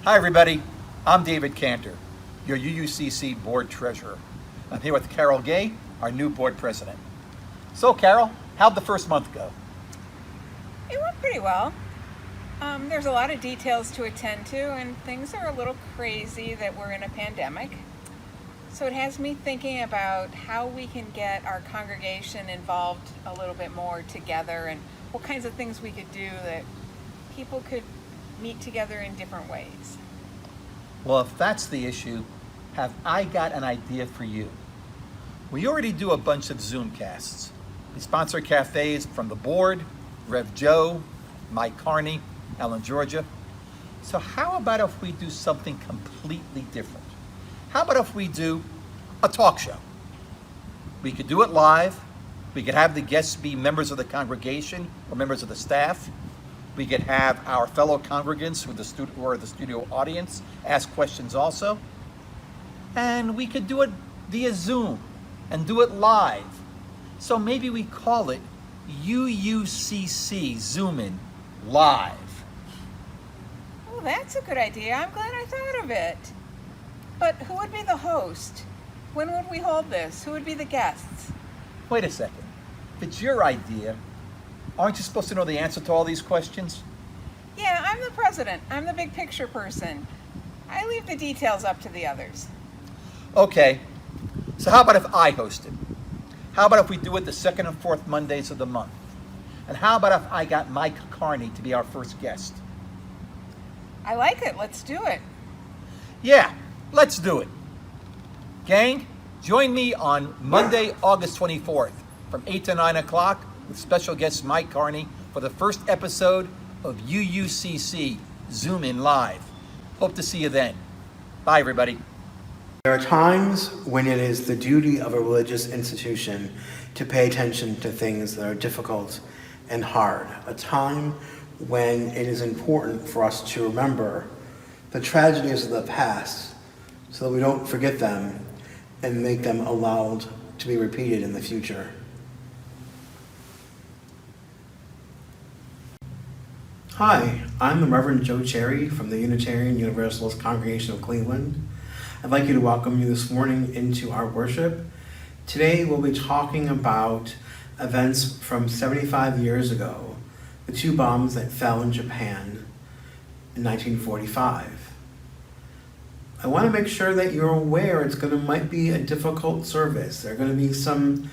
Hi everybody, I'm David Cantor, your UUCC Board Treasurer. I'm here with Carol Gay, our new Board President. So Carol, how'd the first month go? It went pretty well. There's a lot of details to attend to, and things are a little crazy that we're in a pandemic. So it has me thinking about how we can get our congregation involved a little bit more together and what kinds of things we could do that people could meet together in different ways. Well, if that's the issue, have I got an idea for you. We already do a bunch of Zoom casts. We sponsor cafes from the board, Rev Joe, Mike Carney, Allan, Georgia. So how about if we do something completely different? How about if we do a talk show? We could do it live. We could have the guests be members of the congregation or members of the staff. We could have our fellow congregants who are the studio audience ask questions also. And we could do it via Zoom and do it live. So maybe we call it UUCC Zoom In Live. Oh, that's a good idea. I'm glad I thought of it. But who would be the host? When would we hold this? Who would be the guests? Wait a second. If it's your idea, aren't you supposed to know the answer to all these questions? Yeah, I'm the president. I'm the big picture person. I leave the details up to the others. Okay, so how about if I host it? How about if we do it the second and fourth Mondays of the month? And how about if I got Mike Carney to be our first guest? I like it. Let's do it. Yeah, let's do it. Gang, join me on Monday, August 24th from 8 to 9 o'clock with special guest Mike Carney for the first episode of UUCC Zoom In Live. Hope to see you then. Bye, everybody. There are times when it is the duty of a religious institution to pay attention to things that are difficult and hard. A time when it is important for us to remember the tragedies of the past so that we don't forget them and make them allowed to be repeated in the future. Hi, I'm the Reverend Joe Cherry from the Unitarian Universalist Congregation of Cleveland. I'd like you to welcome you this morning into our worship. Today we'll be talking about events from 75 years ago, the two bombs that fell in Japan in 1945. I want to make sure that you're aware might be a difficult service. There are going to be some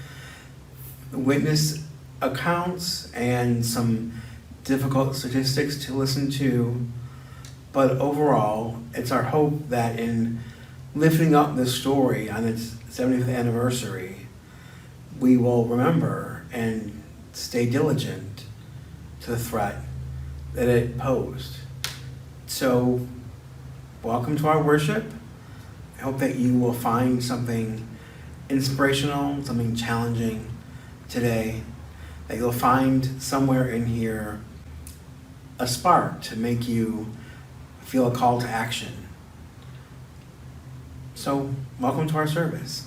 witness accounts and some difficult statistics to listen to, but overall, it's our hope that in lifting up this story on its 70th anniversary, we will remember and stay diligent to the threat that it posed. So, welcome to our worship. I hope that you will find something inspirational, something challenging today, that you'll find somewhere in here a spark to make you feel a call to action. So, welcome to our service.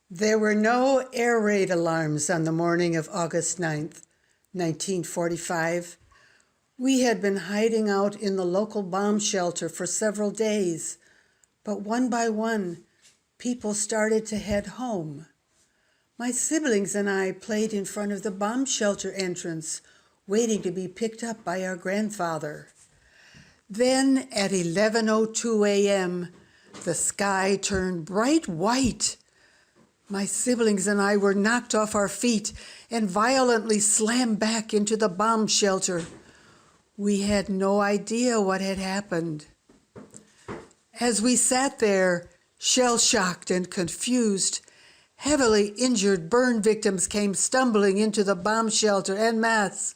There were no air raid alarms on the morning of August 9th, 1945. We had been hiding out in the local bomb shelter for several days, but one by one, people started to head home. My siblings and I played in front of the bomb shelter entrance, waiting to be picked up by our grandfather. Then at 11:02 a.m., the sky turned bright white. My siblings and I were knocked off our feet and violently slammed back into the bomb shelter. We had no idea what had happened. As we sat there, shell-shocked and confused, heavily injured burn victims came stumbling into the bomb shelter en masse.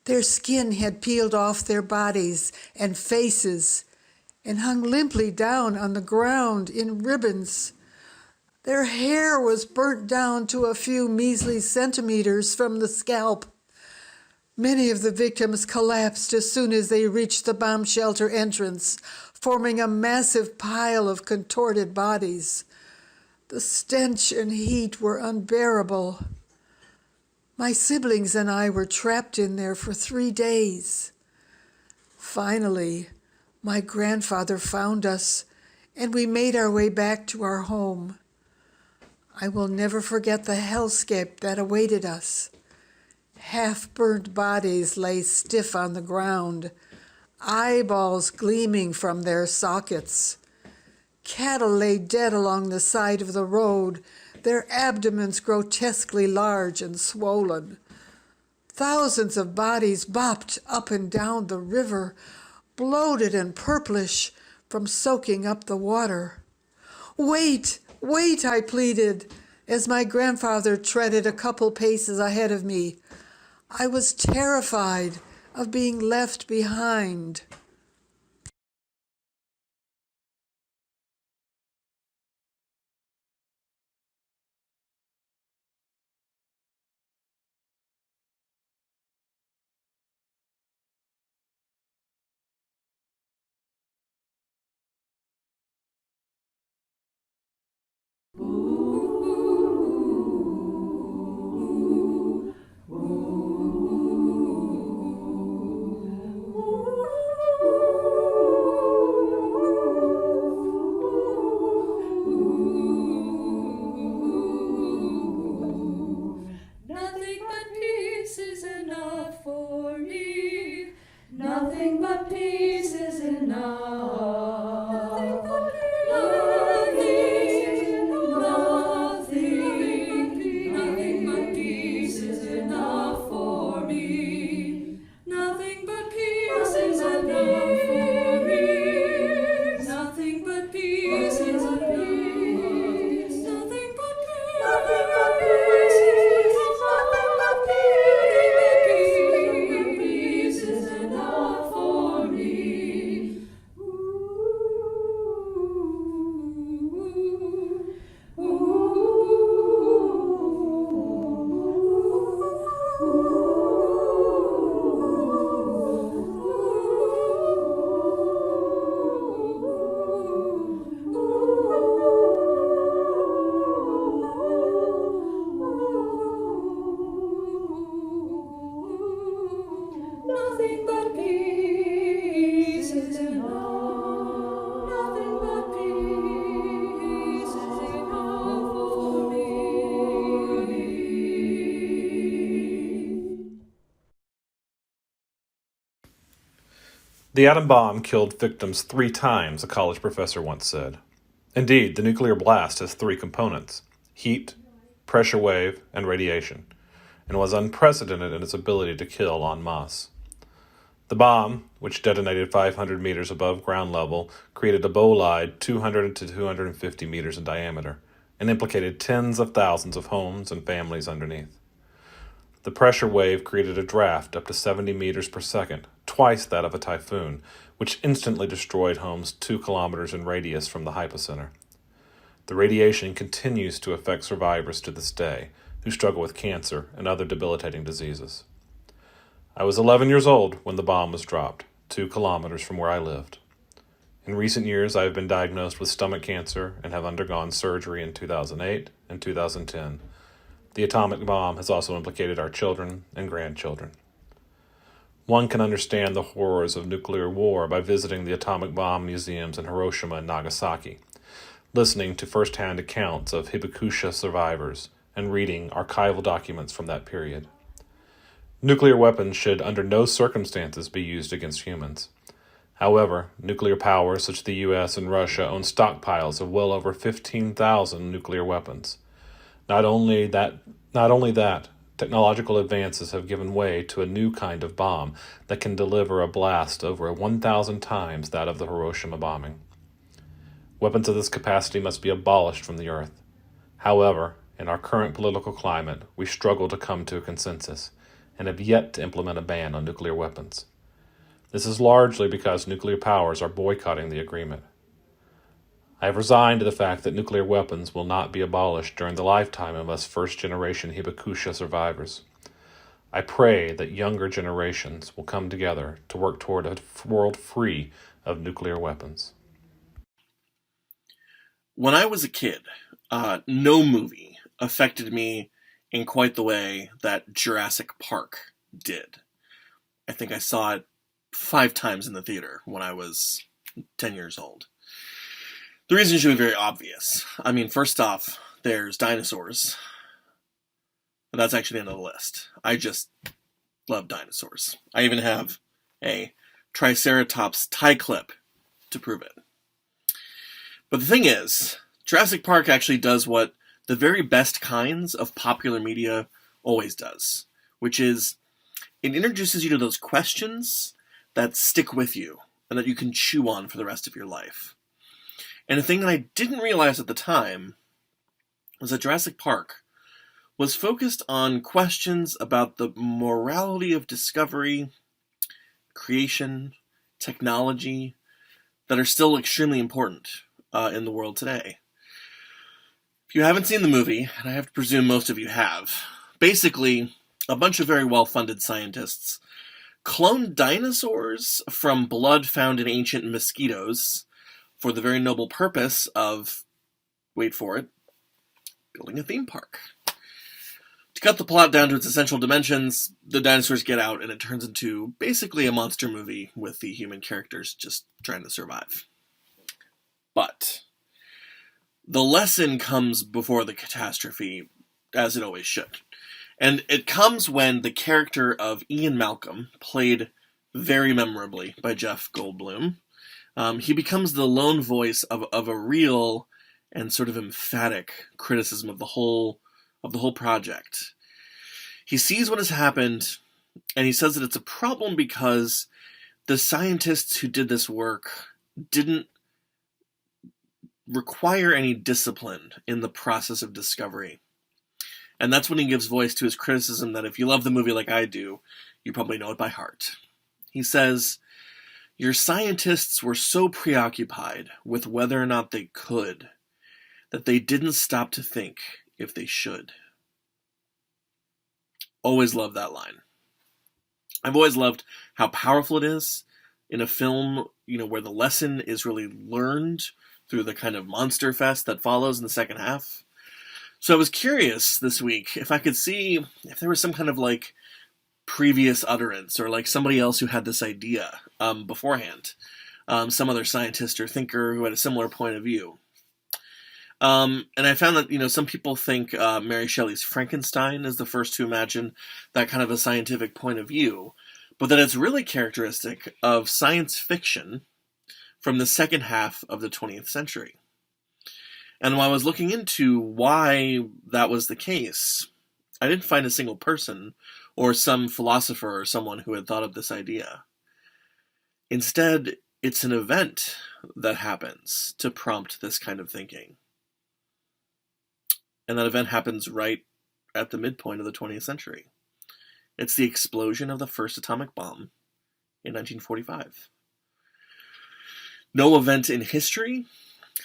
Their skin had peeled off their bodies and faces and hung limply down on the ground in ribbons. Their hair was burnt down to a few measly centimeters from the scalp. Many of the victims collapsed as soon as they reached the bomb shelter entrance, forming a massive pile of contorted bodies. The stench and heat were unbearable. My siblings and I were trapped in there for 3 days. Finally, my grandfather found us, and we made our way back to our home. I will never forget the hellscape that awaited us. Half-burnt bodies lay stiff on the ground, eyeballs gleaming from their sockets. Cattle lay dead along the side of the road, their abdomens grotesquely large and swollen. Thousands of bodies bopped up and down the river, bloated and purplish from soaking up the water. "Wait, wait," I pleaded, as my grandfather treaded a couple paces ahead of me. I was terrified of being left behind. Nothing but peace is enough for me. Nothing but peace is enough. Nothing but peace. Nothing but peace is enough for me. Nothing but peace is enough for me. Nothing but peace is enough. Nothing but peace. Nothing but peace is enough for me. Nothing but peace is enough. Nothing but peace is enough for me. The atom bomb killed victims 3 times, a college professor once said. Indeed, the nuclear blast has 3 components: heat, pressure wave, and radiation, and was unprecedented in its ability to kill en masse. The bomb, which detonated 500 meters above ground level, created a bolide 200 to 250 meters in diameter and implicated tens of thousands of homes and families underneath. The pressure wave created a draft up to 70 meters per second, twice that of a typhoon, which instantly destroyed homes 2 kilometers in radius from the hypocenter. The radiation continues to affect survivors to this day, who struggle with cancer and other debilitating diseases. I was 11 years old when the bomb was dropped, 2 kilometers from where I lived. In recent years, I have been diagnosed with stomach cancer and have undergone surgery in 2008 and 2010. The atomic bomb has also implicated our children and grandchildren. One can understand the horrors of nuclear war by visiting the atomic bomb museums in Hiroshima and Nagasaki, listening to first-hand accounts of Hibakusha survivors, and reading archival documents from that period. Nuclear weapons should under no circumstances be used against humans. However, nuclear powers such as the US and Russia own stockpiles of well over 15,000 nuclear weapons. Not only that, technological advances have given way to a new kind of bomb that can deliver a blast over 1,000 times that of the Hiroshima bombing. Weapons of this capacity must be abolished from the earth. However, in our current political climate, we struggle to come to a consensus and have yet to implement a ban on nuclear weapons. This is largely because nuclear powers are boycotting the agreement. I have resigned to the fact that nuclear weapons will not be abolished during the lifetime of us first-generation Hibakusha survivors. I pray that younger generations will come together to work toward a world free of nuclear weapons. When I was a kid, no movie affected me in quite the way that Jurassic Park did. I think I saw it 5 times in the theater when I was 10 years old. The reason should be very obvious. I mean, first off, there's dinosaurs. But that's actually the end of the list. I just love dinosaurs. I even have a Triceratops tie clip to prove it. But the thing is, Jurassic Park actually does what the very best kinds of popular media always does, which is it introduces you to those questions that stick with you and that you can chew on for the rest of your life. And a thing that I didn't realize at the time was that Jurassic Park was focused on questions about the morality of discovery, creation, technology, that are still extremely important in the world today. If you haven't seen the movie, and I have to presume most of you have, basically, a bunch of very well-funded scientists cloned dinosaurs from blood found in ancient mosquitoes for the very noble purpose of, wait for it, building a theme park. To cut the plot down to its essential dimensions, the dinosaurs get out and it turns into basically a monster movie with the human characters just trying to survive. But the lesson comes before the catastrophe, as it always should. And it comes when the character of Ian Malcolm, played very memorably by Jeff Goldblum, he becomes the lone voice of a real and sort of emphatic criticism of the whole project. He sees what has happened, and he says that it's a problem because the scientists who did this work didn't require any discipline in the process of discovery. And that's when he gives voice to his criticism that if you love the movie like I do, you probably know it by heart. He says, "Your scientists were so preoccupied with whether or not they could that they didn't stop to think if they should." Always loved that line. I've always loved how powerful it is in a film, where the lesson is really learned through the kind of monster fest that follows in the second half. So I was curious this week if I could see if there was some kind of previous utterance or somebody else who had this idea beforehand. Some other scientist or thinker who had a similar point of view. And I found that, some people think Mary Shelley's Frankenstein is the first to imagine that kind of a scientific point of view, but that it's really characteristic of science fiction from the second half of the 20th century. And when I was looking into why that was the case, I didn't find a single person or some philosopher or someone who had thought of this idea. Instead, it's an event that happens to prompt this kind of thinking. And that event happens right at the midpoint of the 20th century. It's the explosion of the first atomic bomb in 1945. No event in history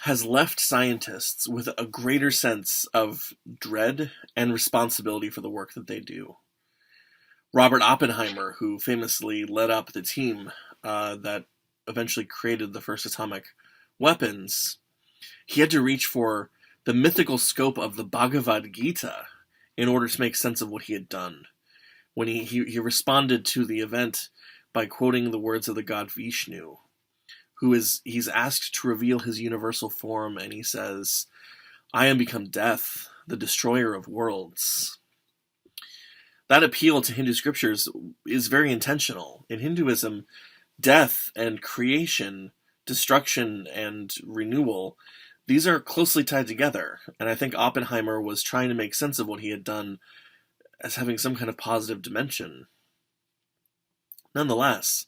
has left scientists with a greater sense of dread and responsibility for the work that they do. Robert Oppenheimer, who famously led up the team that eventually created the first atomic weapons, he had to reach for the mythical scope of the Bhagavad Gita in order to make sense of what he had done. When he responded to the event by quoting the words of the god Vishnu, he's asked to reveal his universal form, and he says, "I am become death, the destroyer of worlds." That appeal to Hindu scriptures is very intentional. In Hinduism, death and creation, destruction and renewal, these are closely tied together, and I think Oppenheimer was trying to make sense of what he had done as having some kind of positive dimension. Nonetheless,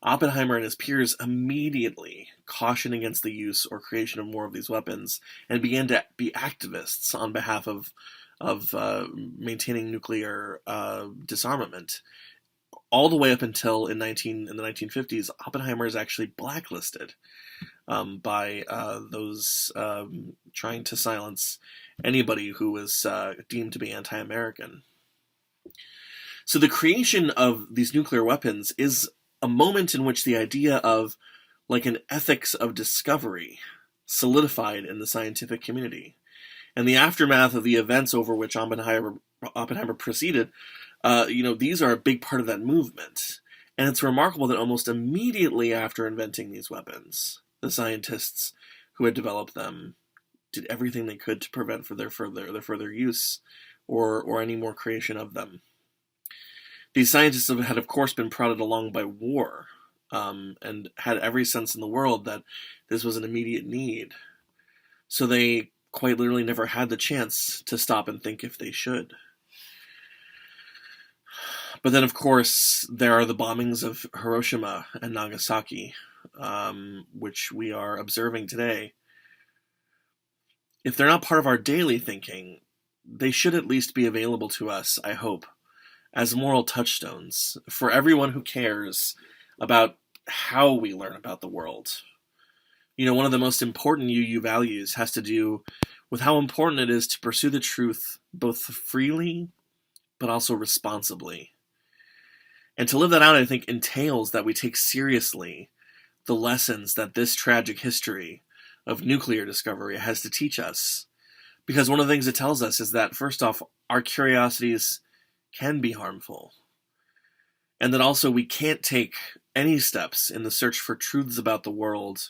Oppenheimer and his peers immediately cautioned against the use or creation of more of these weapons and began to be activists on behalf of maintaining nuclear disarmament. All the way up until in the 1950s, Oppenheimer is actually blacklisted by those trying to silence anybody who was deemed to be anti-American. So the creation of these nuclear weapons is a moment in which the idea of like an ethics of discovery solidified in the scientific community. And the aftermath of the events over which Oppenheimer proceeded, these are a big part of that movement. And it's remarkable that almost immediately after inventing these weapons, the scientists who had developed them did everything they could to prevent their further use or any more creation of them. These scientists had, of course, been prodded along by war, and had every sense in the world that this was an immediate need. So they quite literally never had the chance to stop and think if they should. But then, of course, there are the bombings of Hiroshima and Nagasaki, which we are observing today. If they're not part of our daily thinking, they should at least be available to us, I hope, as moral touchstones for everyone who cares about how we learn about the world. One of the most important UU values has to do with how important it is to pursue the truth both freely but also responsibly. And to live that out, I think, entails that we take seriously the lessons that this tragic history of nuclear discovery has to teach us. Because one of the things it tells us is that, first off, our curiosities can be harmful. And that also we can't take any steps in the search for truths about the world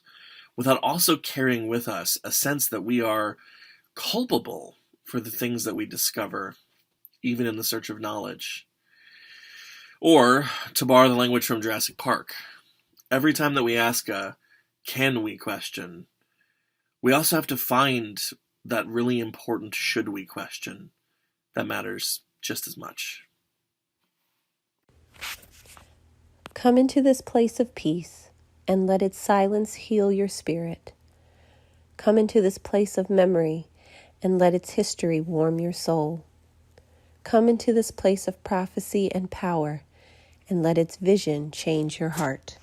without also carrying with us a sense that we are culpable for the things that we discover, even in the search of knowledge. Or, to borrow the language from Jurassic Park, every time that we ask a "can we" question, we also have to find that really important "should we" question that matters just as much. Come into this place of peace and let its silence heal your spirit. Come into this place of memory and let its history warm your soul. Come into this place of prophecy and power and let its vision change your heart.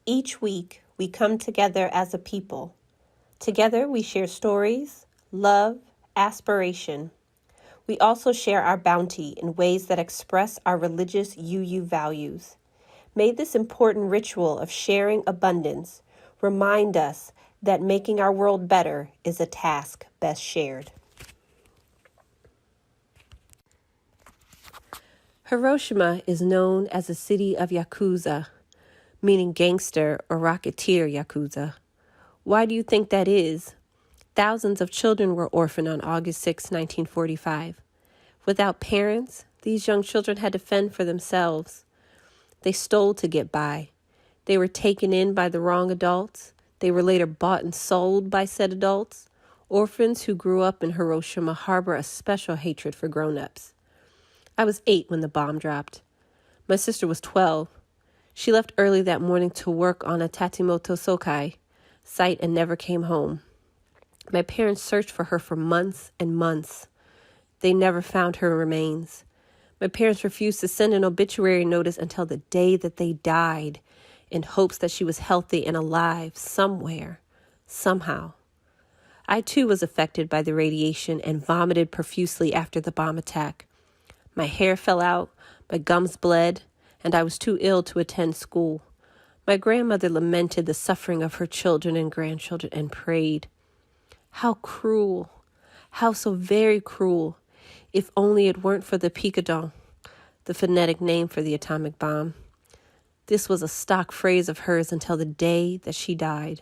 Each week, we come together as a people. Together, we share stories, love, aspiration. We also share our bounty in ways that express our religious UU values. May this important ritual of sharing abundance remind us that making our world better is a task best shared. Hiroshima is known as a city of Yakuza, meaning gangster or racketeer Yakuza. Why do you think that is? Thousands of children were orphaned on August 6, 1945. Without parents, these young children had to fend for themselves. They stole to get by. They were taken in by the wrong adults. They were later bought and sold by said adults. Orphans who grew up in Hiroshima harbor a special hatred for grown-ups. I was 8 when the bomb dropped. My sister was 12. She left early that morning to work on a Tatsumoto Sokai site and never came home. My parents searched for her for months and months. They never found her remains. My parents refused to send an obituary notice until the day that they died, in hopes that she was healthy and alive somewhere, somehow. I too was affected by the radiation and vomited profusely after the bomb attack. My hair fell out, my gums bled, and I was too ill to attend school. My grandmother lamented the suffering of her children and grandchildren and prayed. How cruel, how so very cruel, if only it weren't for the picadon, the phonetic name for the atomic bomb. This was a stock phrase of hers until the day that she died.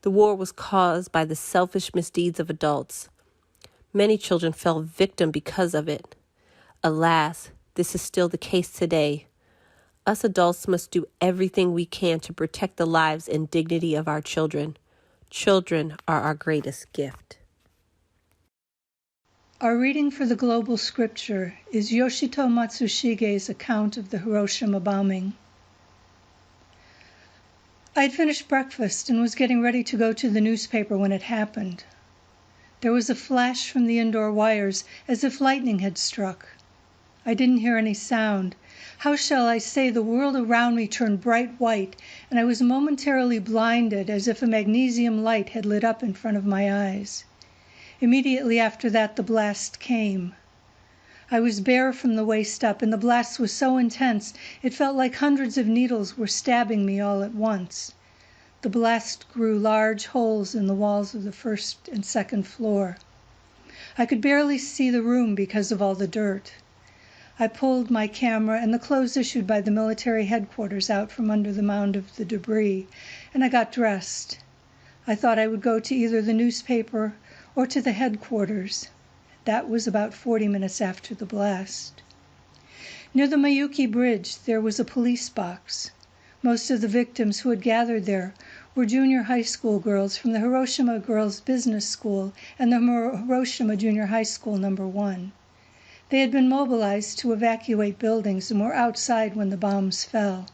The war was caused by the selfish misdeeds of adults. Many children fell victim because of it. Alas, this is still the case today. Us adults must do everything we can to protect the lives and dignity of our children. Children are our greatest gift. Our reading for the global scripture is Yoshito Matsushige's account of the Hiroshima bombing. I'd finished breakfast and was getting ready to go to the newspaper when it happened. There was a flash from the indoor wires as if lightning had struck. I didn't hear any sound. How shall I say, the world around me turned bright white, and I was momentarily blinded as if a magnesium light had lit up in front of my eyes. Immediately after that, the blast came. I was bare from the waist up, and the blast was so intense it felt like hundreds of needles were stabbing me all at once. The blast grew large holes in the walls of the first and second floor. I could barely see the room because of all the dirt. I pulled my camera and the clothes issued by the military headquarters out from under the mound of the debris, and I got dressed. I thought I would go to either the newspaper or to the headquarters. That was about 40 minutes after the blast. Near the Mayuki Bridge, there was a police box. Most of the victims who had gathered there were junior high school girls from the Hiroshima Girls Business School and the Hiroshima Junior High School No. 1. They had been mobilized to evacuate buildings and were outside when the bombs fell.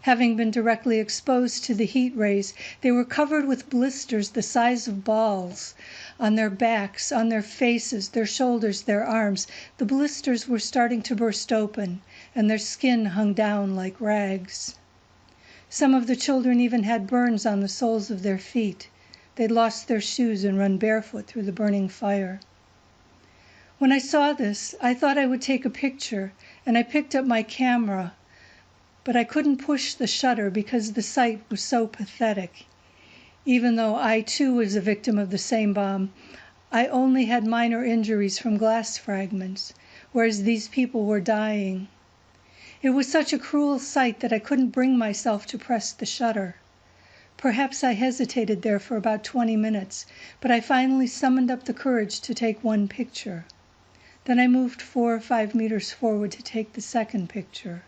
Having been directly exposed to the heat rays, they were covered with blisters the size of balls on their backs, on their faces, their shoulders, their arms. The blisters were starting to burst open, and their skin hung down like rags. Some of the children even had burns on the soles of their feet. They'd lost their shoes and run barefoot through the burning fire. When I saw this, I thought I would take a picture, and I picked up my camera, but I couldn't push the shutter because the sight was so pathetic. Even though I too was a victim of the same bomb, I only had minor injuries from glass fragments, whereas these people were dying. It was such a cruel sight that I couldn't bring myself to press the shutter. Perhaps I hesitated there for about 20 minutes, but I finally summoned up the courage to take one picture. Then I moved 4 or 5 meters forward to take the second picture.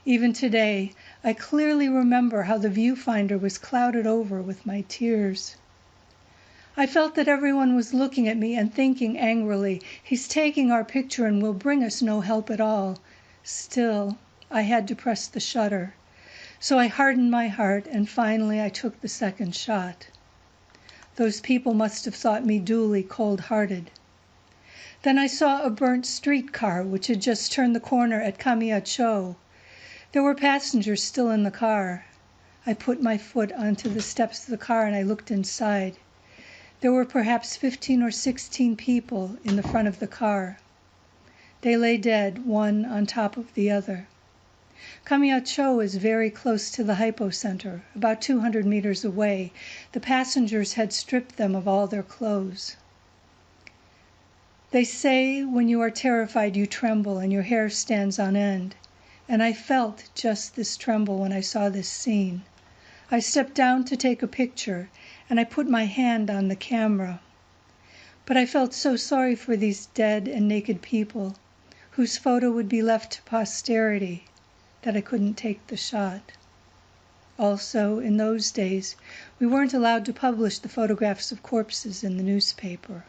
Even today, I clearly remember how the viewfinder was clouded over with my tears. I felt that everyone was looking at me and thinking angrily, "He's taking our picture and will bring us no help at all." Still, I had to press the shutter. So I hardened my heart, and finally I took the second shot. Those people must have thought me duly cold-hearted. Then I saw a burnt streetcar which had just turned the corner at Kamiya-cho. There were passengers still in the car. I put my foot onto the steps of the car and I looked inside. There were perhaps 15 or 16 people in the front of the car. They lay dead, one on top of the other. Kamiyacho is very close to the hypocenter, about 200 meters away. The passengers had stripped them of all their clothes. They say when you are terrified you tremble and your hair stands on end. And I felt just this tremble when I saw this scene. I stepped down to take a picture and I put my hand on the camera. But I felt so sorry for these dead and naked people whose photo would be left to posterity that I couldn't take the shot. Also, in those days, we weren't allowed to publish the photographs of corpses in the newspaper.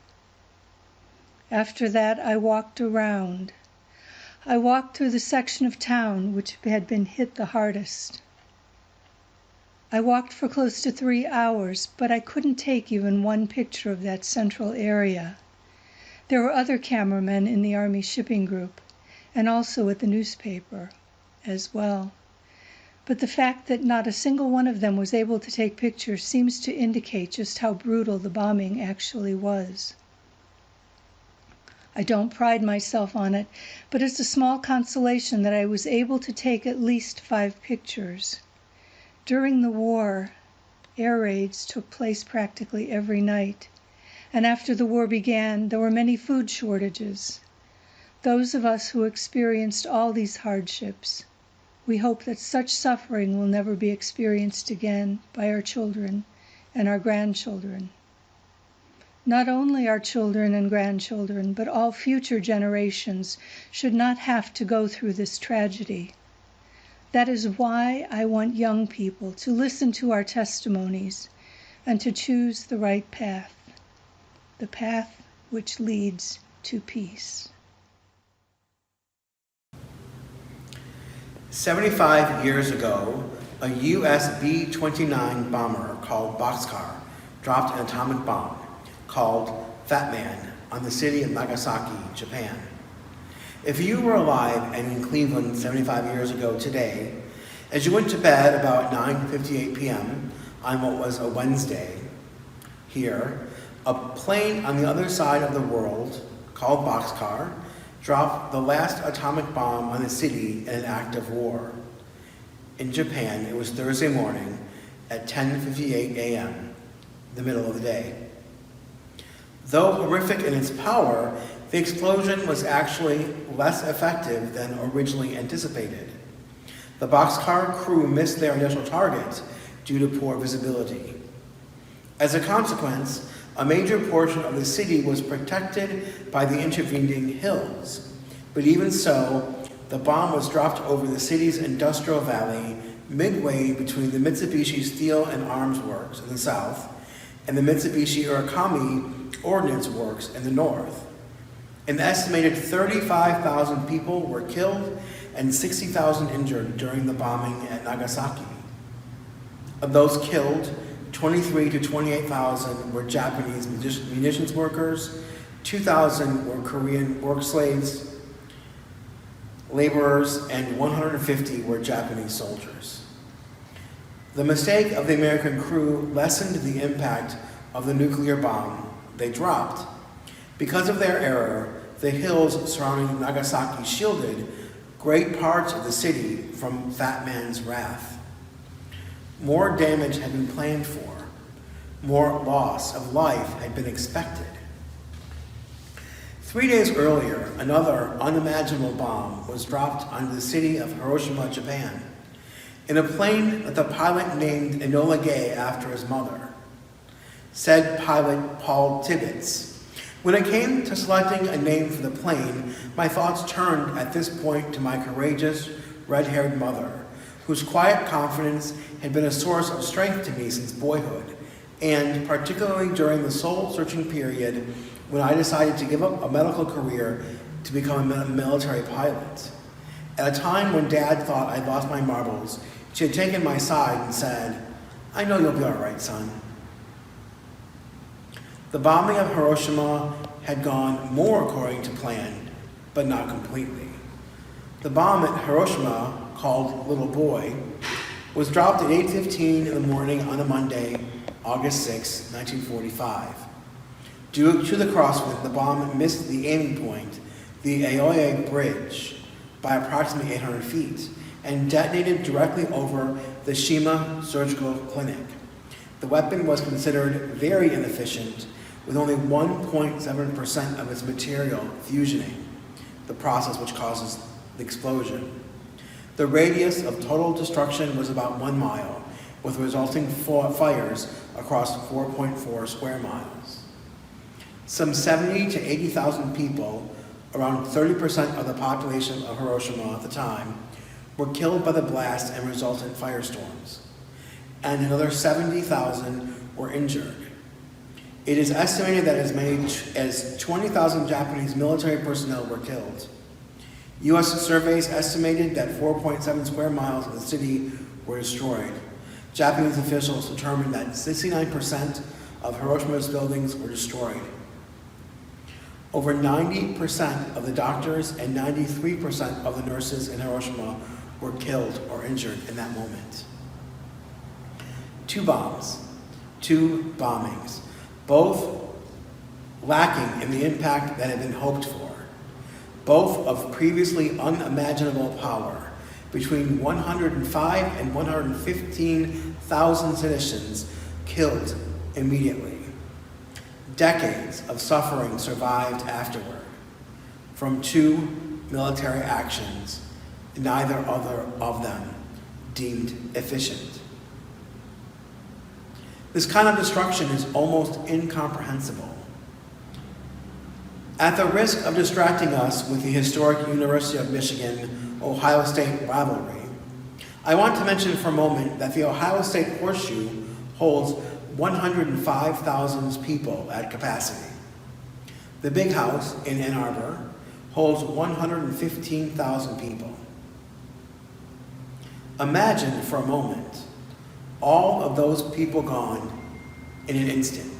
After that, I walked around. I walked through the section of town which had been hit the hardest. I walked for close to 3 hours, but I couldn't take even one picture of that central area. There were other cameramen in the Army shipping group, and also at the newspaper as well. But the fact that not a single one of them was able to take pictures seems to indicate just how brutal the bombing actually was. I don't pride myself on it, but it's a small consolation that I was able to take at least 5 pictures. During the war, air raids took place practically every night, and after the war began, there were many food shortages. Those of us who experienced all these hardships, we hope that such suffering will never be experienced again by our children and our grandchildren. Not only our children and grandchildren, but all future generations should not have to go through this tragedy. That is why I want young people to listen to our testimonies and to choose the right path, the path which leads to peace. 75 years ago, a US B-29 bomber called Boxcar dropped an atomic bomb called Fat Man on the city of Nagasaki, Japan. If you were alive and in Cleveland 75 years ago today, as you went to bed about 9:58 p.m. on what was a Wednesday, here, a plane on the other side of the world, called Boxcar, dropped the last atomic bomb on the city in an act of war. In Japan, it was Thursday morning at 10:58 a.m., the middle of the day. Though horrific in its power, the explosion was actually less effective than originally anticipated. The boxcar crew missed their initial target due to poor visibility. As a consequence, a major portion of the city was protected by the intervening hills. But even so, the bomb was dropped over the city's industrial valley midway between the Mitsubishi Steel and Arms Works in the south and the Mitsubishi Urakami Ordnance Works in the north. An estimated 35,000 people were killed and 60,000 injured during the bombing at Nagasaki. Of those killed, 23 to 28,000 were Japanese munitions workers, 2,000 were Korean work slaves, laborers, and 150 were Japanese soldiers. The mistake of the American crew lessened the impact of the nuclear bomb they dropped. Because of their error, the hills surrounding Nagasaki shielded great parts of the city from Fat Man's wrath. More damage had been planned for. More loss of life had been expected. 3 days earlier, another unimaginable bomb was dropped on the city of Hiroshima, Japan, in a plane that the pilot named Enola Gay after his mother. Said pilot Paul Tibbets, "When it came to selecting a name for the plane, my thoughts turned at this point to my courageous, red-haired mother, whose quiet confidence had been a source of strength to me since boyhood, and particularly during the soul-searching period when I decided to give up a medical career to become a military pilot. At a time when Dad thought I'd lost my marbles, she had taken my side and said, 'I know you'll be all right, son.'" The bombing of Hiroshima had gone more according to plan, but not completely. The bomb at Hiroshima, called Little Boy, was dropped at 8:15 in the morning on a Monday, August 6, 1945. Due to the crosswind, the bomb missed the aiming point, the Aoye Bridge, by approximately 800 feet and detonated directly over the Shima Surgical Clinic. The weapon was considered very inefficient, with only 1.7% of its material fusioning, the process which causes the explosion. The radius of total destruction was about 1 mile, with resulting fires across 4.4 square miles. Some 70 to 80,000 people, around 30% of the population of Hiroshima at the time, were killed by the blast and resultant firestorms, and another 70,000 were injured. It is estimated that as many as 20,000 Japanese military personnel were killed. U.S. surveys estimated that 4.7 square miles of the city were destroyed. Japanese officials determined that 69% of Hiroshima's buildings were destroyed. Over 90% of the doctors and 93% of the nurses in Hiroshima were killed or injured in that moment. 2 bombs, 2 bombings, both lacking in the impact that had been hoped for, both of previously unimaginable power, between 105 and 115,000 citizens killed immediately. Decades of suffering survived afterward from 2 military actions, neither of them deemed efficient. This kind of destruction is almost incomprehensible. At the risk of distracting us with the historic University of Michigan-Ohio State rivalry, I want to mention for a moment that the Ohio State Horseshoe holds 105,000 people at capacity. The Big House in Ann Arbor holds 115,000 people. Imagine for a moment all of those people gone in an instant.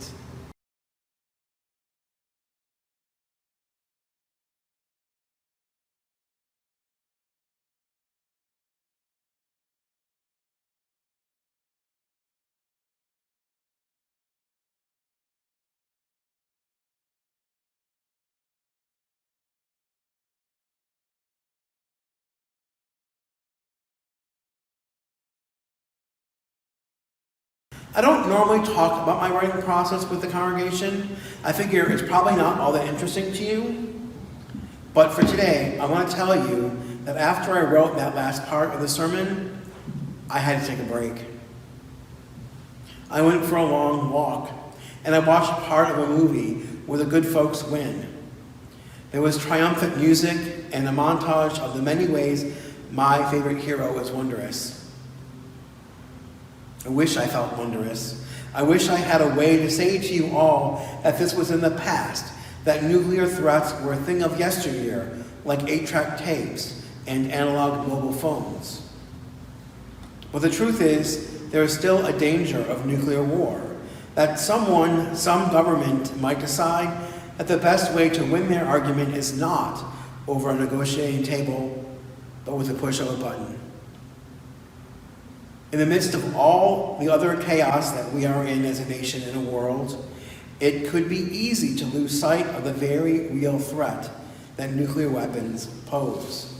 I don't normally talk about my writing process with the congregation. I figure it's probably not all that interesting to you. But for today, I want to tell you that after I wrote that last part of the sermon, I had to take a break. I went for a long walk, and I watched part of a movie where the good folks win. There was triumphant music and a montage of the many ways my favorite hero is wondrous. I wish I felt wondrous. I wish I had a way to say to you all that this was in the past, that nuclear threats were a thing of yesteryear, like 8-track tapes and analog mobile phones. But the truth is, there is still a danger of nuclear war, that someone, some government might decide that the best way to win their argument is not over a negotiating table, but with a push of a button. In the midst of all the other chaos that we are in as a nation and a world, it could be easy to lose sight of the very real threat that nuclear weapons pose.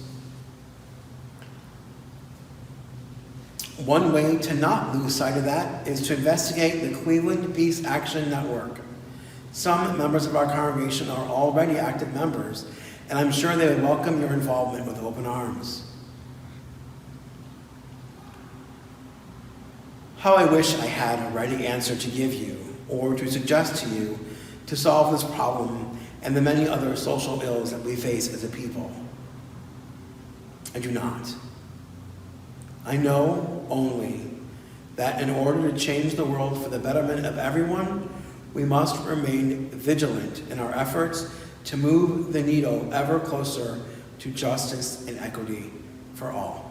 One way to not lose sight of that is to investigate the Cleveland Peace Action Network. Some members of our congregation are already active members, and I'm sure they would welcome your involvement with open arms. How I wish I had a ready answer to give you, or to suggest to you, to solve this problem and the many other social ills that we face as a people. I do not. I know only that in order to change the world for the betterment of everyone, we must remain vigilant in our efforts to move the needle ever closer to justice and equity for all.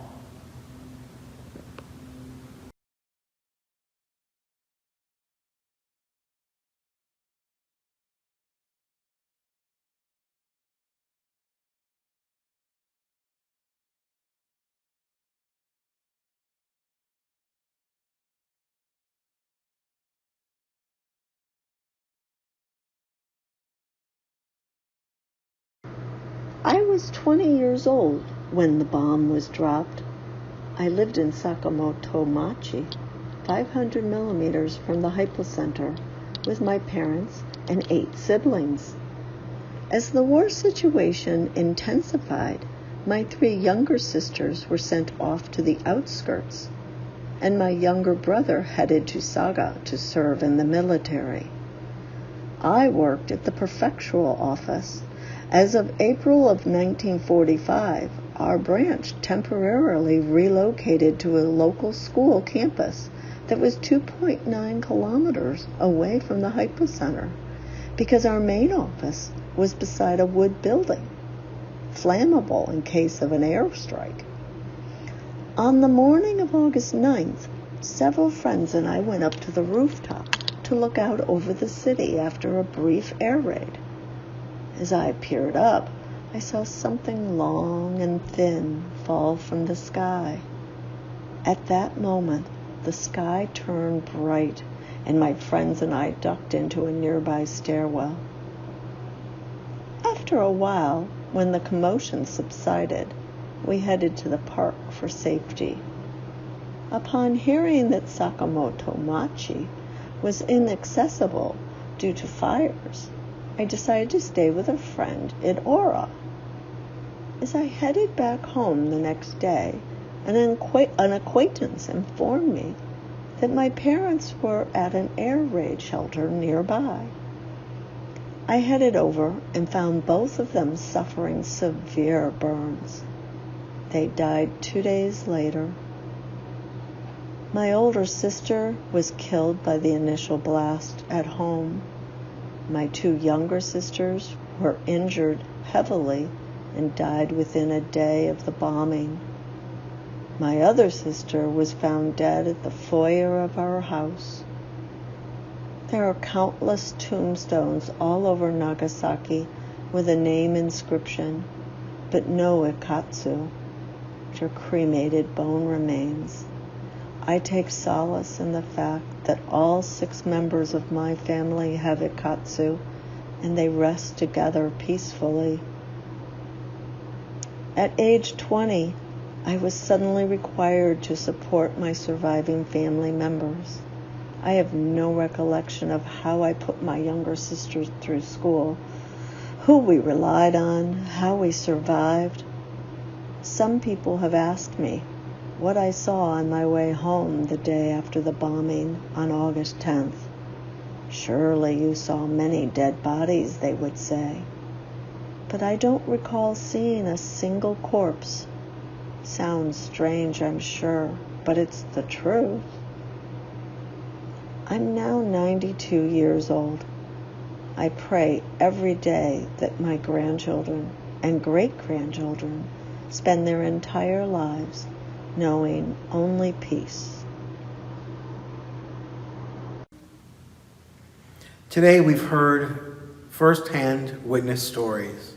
I was 20 years old when the bomb was dropped. I lived in Sakamoto Machi, 500 millimeters from the hypocenter, with my parents and 8 siblings. As the war situation intensified, my 3 younger sisters were sent off to the outskirts, and my younger brother headed to Saga to serve in the military. I worked at the prefectural office. As of April of 1945, our branch temporarily relocated to a local school campus that was 2.9 kilometers away from the hypocenter because our main office was beside a wood building, flammable in case of an airstrike. On the morning of August 9th, several friends and I went up to the rooftop to look out over the city after a brief air raid. As I peered up, I saw something long and thin fall from the sky. At that moment, the sky turned bright, and my friends and I ducked into a nearby stairwell. After a while, when the commotion subsided, we headed to the park for safety. Upon hearing that Sakamoto Machi was inaccessible due to fires, I decided to stay with a friend in Ora. As I headed back home the next day, an acquaintance informed me that my parents were at an air raid shelter nearby. I headed over and found both of them suffering severe burns. They died 2 days later. My older sister was killed by the initial blast at home. My 2 younger sisters were injured heavily and died within a day of the bombing. My other sister was found dead at the foyer of our house. There are countless tombstones all over Nagasaki with a name inscription, but no ikatsu, which are cremated bone remains. I take solace in the fact that all 6 members of my family have ikatsu, and they rest together peacefully. At age 20, I was suddenly required to support my surviving family members. I have no recollection of how I put my younger sisters through school, who we relied on, how we survived. Some people have asked me what I saw on my way home the day after the bombing on August 10th. Surely you saw many dead bodies, they would say. But I don't recall seeing a single corpse. Sounds strange, I'm sure, but it's the truth. I'm now 92 years old. I pray every day that my grandchildren and great-grandchildren spend their entire lives knowing only peace. Today we've heard firsthand witness stories.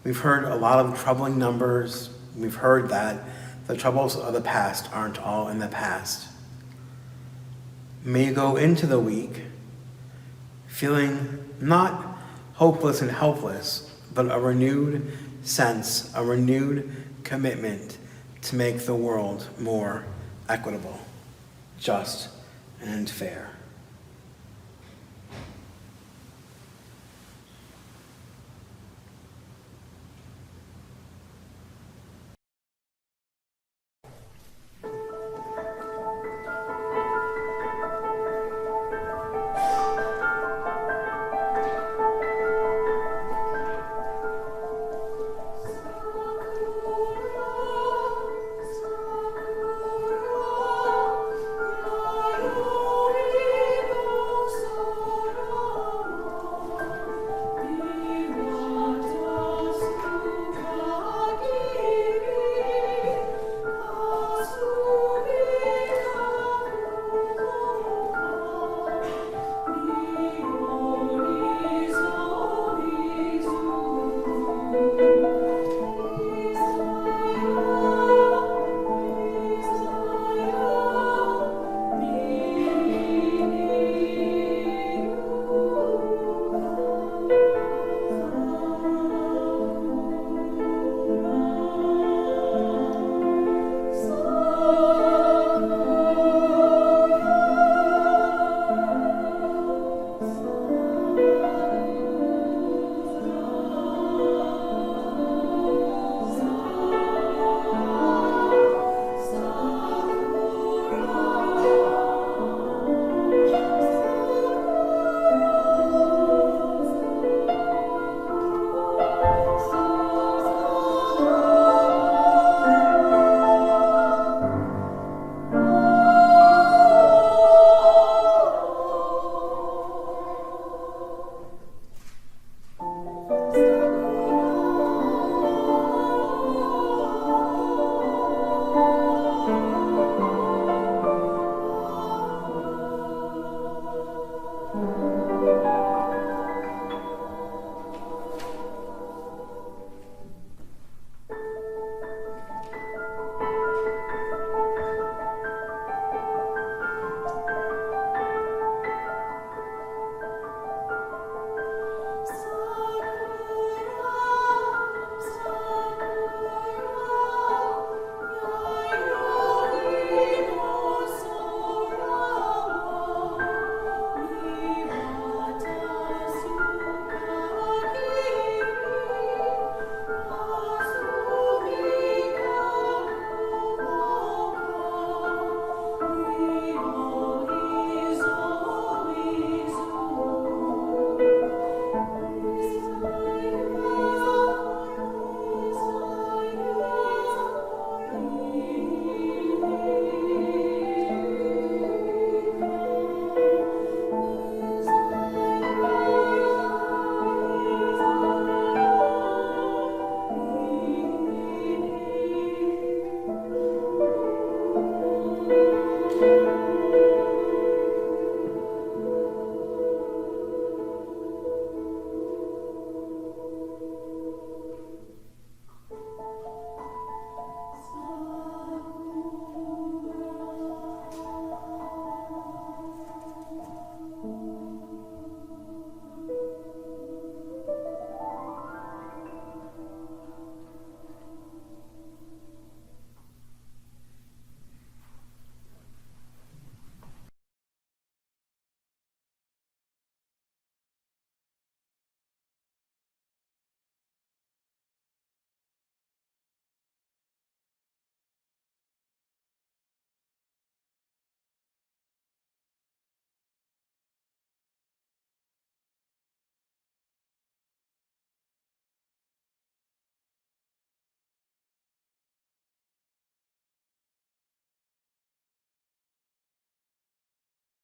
We've heard a lot of troubling numbers. We've heard that the troubles of the past aren't all in the past. May you go into the week feeling not hopeless and helpless, but a renewed sense, a renewed commitment to make the world more equitable, just, and fair.